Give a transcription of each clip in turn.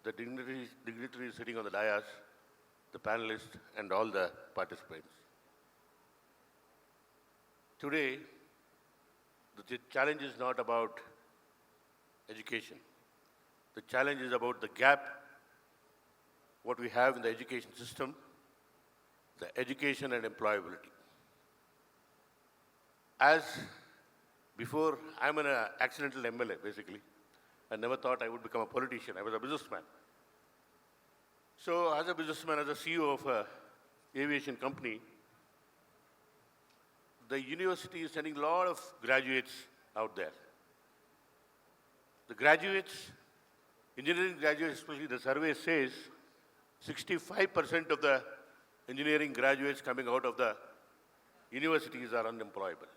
the dignitaries sitting on the dais, the panelists, and all the participants. Today, the challenge is not about education. The challenge is about the gap, what we have in the education system, the education and employability. As before, I'm an accidental MLA, basically. I never thought I would become a politician. I was a businessman. So as a businessman, as a CEO of an aviation company, the university is sending a lot of graduates out there. The graduates, engineering graduates, especially the survey says 65% of the engineering graduates coming out of the universities are unemployable.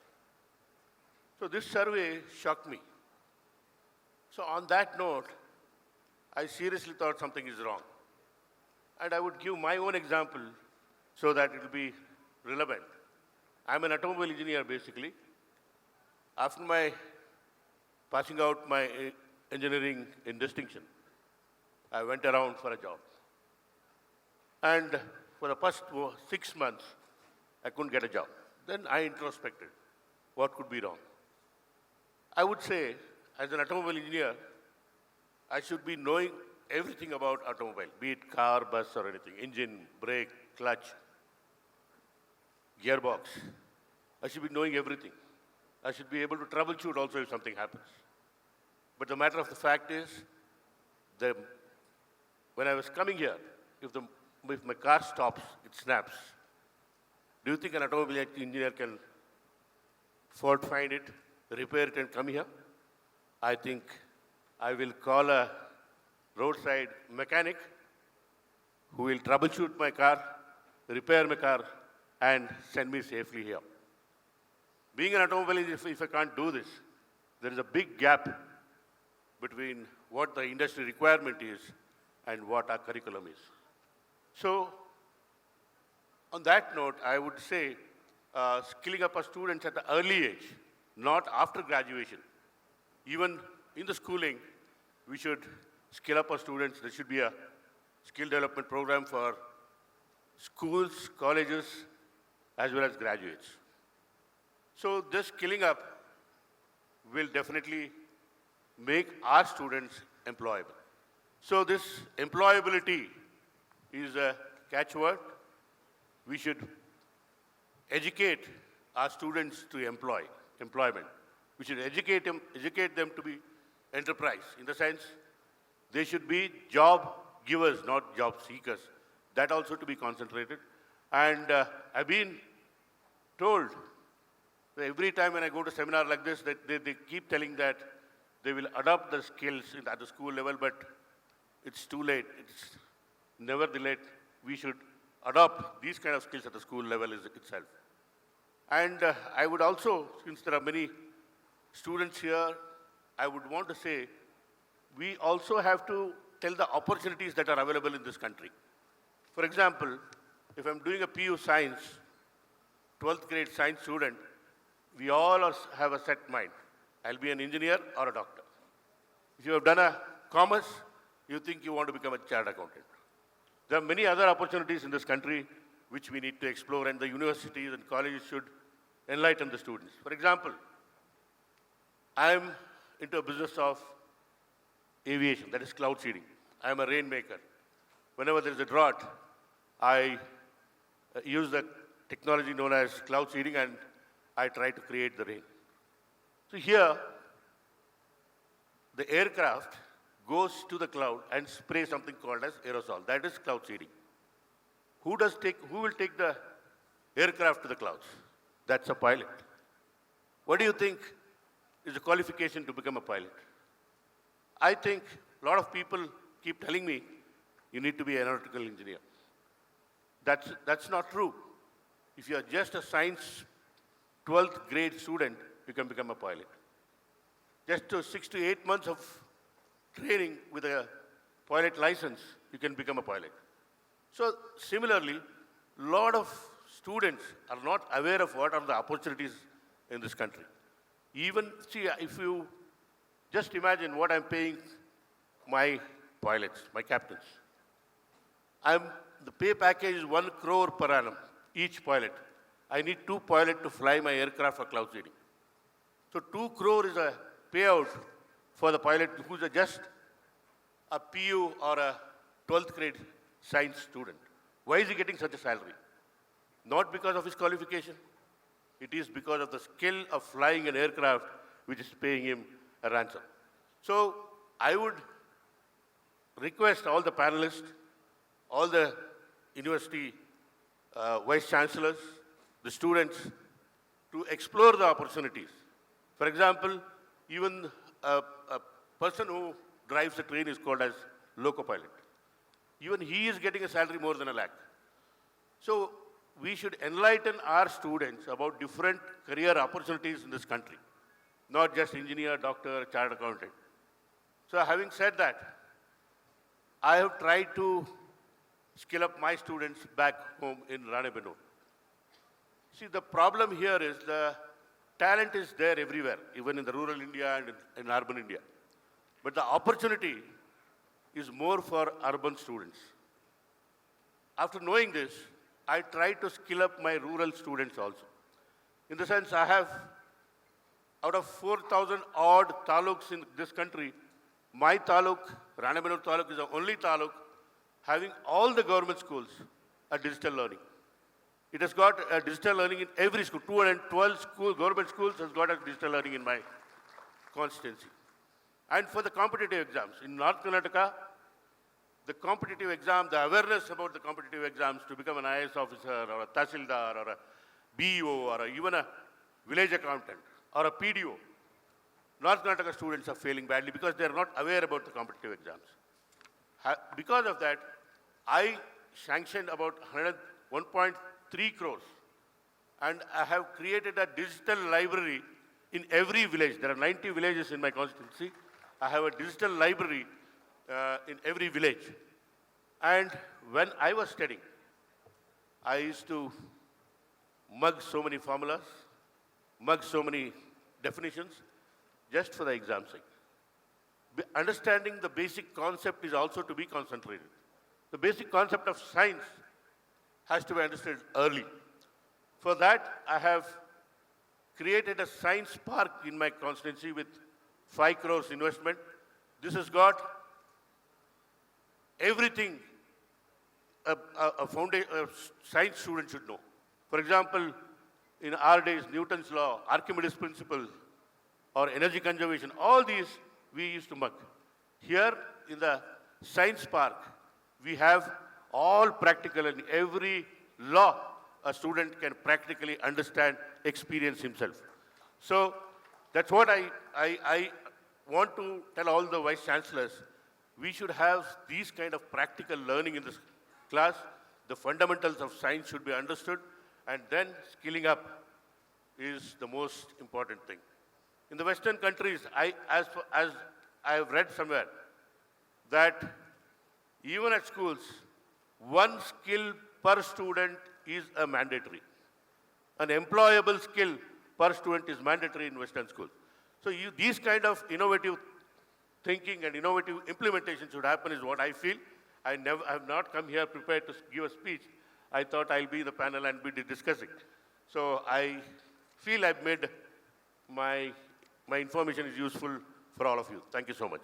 So this survey shocked me. So on that note, I seriously thought something is wrong. And I would give my own example so that it will be relevant. I'm an automobile engineer, basically. After my passing out my engineering in distinction, I went around for a job. And for the first 6 months, I couldn't get a job. Then I introspected. What could be wrong? I would say, as an automobile engineer, I should be knowing everything about automobile, be it car, bus, or anything, engine, brake, clutch, gearbox. I should be knowing everything. I should be able to troubleshoot also if something happens. But the matter of the fact is, when I was coming here, if my car stops, it snaps. Do you think an automobile engineer can fault find it, repair it, and come here? I think I will call a roadside mechanic who will troubleshoot my car, repair my car, and send me safely here. Being an automobile engineer, if I can't do this, there is a big gap between what the industry requirement is and what our curriculum is. So, on that note, I would say skilling up our students at the early age, not after graduation. Even in the schooling, we should skill up our students. There should be a skill development program for schools, colleges, as well as graduates. So this skilling up will definitely make our students employable. So this employability is a catchword. We should educate our students to employment. We should educate them to be enterprise, in the sense they should be job givers, not job seekers. That also to be concentrated. And I've been told that every time when I go to a seminar like this, that they keep telling that they will adopt the skills at the school level, but it's too late. It's never too late. We should adopt these kind of skills at the school level itself. And I would also, since there are many students here, I would want to say, we also have to tell the opportunities that are available in this country. For example, if I'm doing a PU science, 12th grade science student, we all have a set mind. I'll be an engineer or a doctor. If you have done a commerce, you think you want to become a chartered accountant. There are many other opportunities in this country which we need to explore, and the universities and colleges should enlighten the students. For example, I'm into a business of aviation, that is cloud seeding. I'm a rainmaker. Whenever there is a drought, I use the technology known as cloud seeding, and I try to create the rain. So here, the aircraft goes to the cloud and sprays something called as aerosol. That is cloud seeding. Who will take the aircraft to the clouds? That's a pilot. What do you think is the qualification to become a pilot? I think a lot of people keep telling me, you need to be an aeronautical engineer. That's not true. If you are just a science 12th grade student, you can become a pilot. Just 6 to 8 months of training with a pilot license, you can become a pilot. So similarly, a lot of students are not aware of what are the opportunities in this country. Even, see, if you just imagine what I'm paying my pilots, my captains. The pay package is 1 crore per annum, each pilot. I need 2 pilots to fly my aircraft for cloud seeding. So 2 crore is a payout for the pilot who's just a PU or a 12th grade science student. Why is he getting such a salary? Not because of his qualification. It is because of the skill of flying an aircraft which is paying him a ransom. So I would request all the panelists, all the university vice chancellors, the students to explore the opportunities. For example, even a person who drives the train is called as loco pilot. Even he is getting a salary more than 1 lakh. So we should enlighten our students about different career opportunities in this country, not just engineer, doctor, chartered accountant. So having said that, I have tried to skill up my students back home in Ranebennur. See, the problem here is the talent is there everywhere, even in the rural India and in urban India. But the opportunity is more for urban students. After knowing this, I try to skill up my rural students also. In the sense, I have, out of 4,000 odd taluks in this country, my taluk, Ranebennur taluk, is the only taluk having all the government schools a digital learning. It has got a digital learning in every school. 212 government schools has got a digital learning in my constituency. And for the competitive exams, in North Karnataka, the competitive exam, the awareness about the competitive exams to become an IAS officer or a Tahsildar or a BEO or even a village accountant or a PDO, North Karnataka students are failing badly because they are not aware about the competitive exams. Because of that, I sanctioned about 1.3 crores and I have created a digital library in every village. There are 90 villages in my constituency. I have a digital library in every village. And when I was studying, I used to mug so many formulas, mug so many definitions, just for the exam sake. Understanding the basic concept is also to be concentrated. The basic concept of science has to be understood early. For that, I have created a science park in my constituency with 5 crores investment. This has got everything a science student should know. For example, in our days, Newton's law, Archimedes' principle, or energy conservation, all these we used to mug. Here in the science park, we have all practical, and every law a student can practically understand, experience himself. So that's what I want to tell all the vice chancellors. We should have these kind of practical learning in this class. The fundamentals of science should be understood, and then skilling up is the most important thing. In the Western countries, as I have read somewhere, that even at schools, 1 skill per student is a mandatory. An employable skill per student is mandatory in Western schools. So these kind of innovative thinking and innovative implementation should happen is what I feel. I have not come here prepared to give a speech. I thought I'll be in the panel and be discussing. So I feel I've made my information is useful for all of you. Thank you so much.